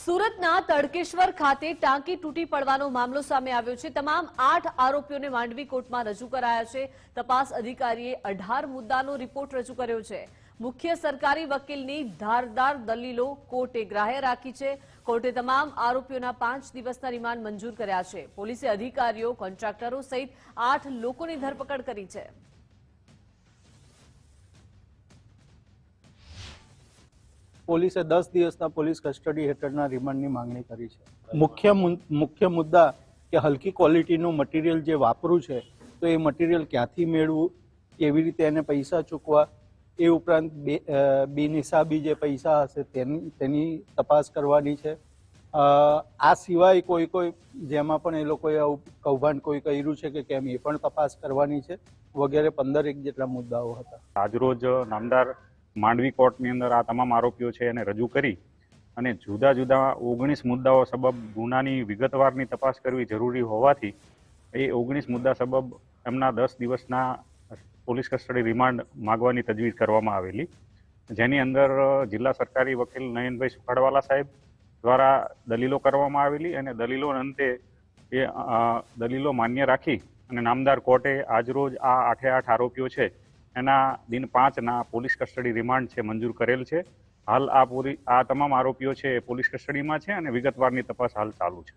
સુરતના તડકેશ્વર ખાતે ટાંકી તૂટી પડવાનો મામલો સામે આવ્યો છે। તમામ 8 આરોપીઓને માંડવી કોર્ટમાં રજૂ કરાયા છે। તપાસ અધિકારીએ 18 મુદ્દાનો રિપોર્ટ રજૂ કર્યો છે। મુખ્ય સરકારી વકીલની ધારદાર દલીલો કોર્ટે ગ્રાહ્ય રાખી છે। કોર્ટે તમામ આરોપીઓના 5 દિવસના રિમાન્ડ મંજૂર કર્યા છે। પોલીસે અધિકારીઓ, કોન્ટ્રાક્ટરો સહિત 8 લોકોની ધરપકડ કરી છે। પોલીસે 10 દિવસના પોલીસ કસ્ટડી હેઠળના રિમાન્ડની માંગણી કરી છે। મુખ્ય મુદ્દા કે હલકી ક્વોલિટીનું મટીરિયલ જે વાપરું છે તો એ મટીરિયલ ક્યાંથી મેળવવું, કેવી રીતે એને પૈસા ચૂકવા, એ ઉપરાંત બિનહિસાબી જે પૈસા હશે તેની તપાસ કરવાની છે। આ સિવાય કોઈ જેમાં પણ એ લોકોએ કૌભાંડ કોઈ કર્યું છે કે કેમ એ પણ તપાસ કરવાની છે વગેરે 15 જેટલા મુદ્દાઓ હતા। આજરોજ નામદાર માંડવી કોર્ટની અંદર આ તમામ આરોપીઓ છે એને રજૂ કરી અને જુદા જુદા 19 મુદ્દાઓ સબબ ગુનાની વિગતવારની તપાસ કરવી જરૂરી હોવાથી એ 19 મુદ્દા સબબ એમના 10 દિવસના પોલીસ કસ્ટડી રિમાન્ડ માગવાની તજવીજ કરવામાં આવેલી, જેની અંદર જિલ્લા સરકારી વકીલ નયનભાઈ સુખાડવાલા સાહેબ દ્વારા દલીલો કરવામાં આવેલી અને દલીલો અંતે એ દલીલો માન્ય રાખી અને નામદાર કોર્ટે આજરોજ આ 8 આરોપીઓ છે એના દિન 5ના પોલીસ કસ્ટડી રિમાન્ડ છે મંજૂર કરેલ છે। હાલ આ તમામ આરોપીઓ છે પોલીસ કસ્ટડીમાં છે અને વિગતવારની તપાસ હાલ ચાલુ છે।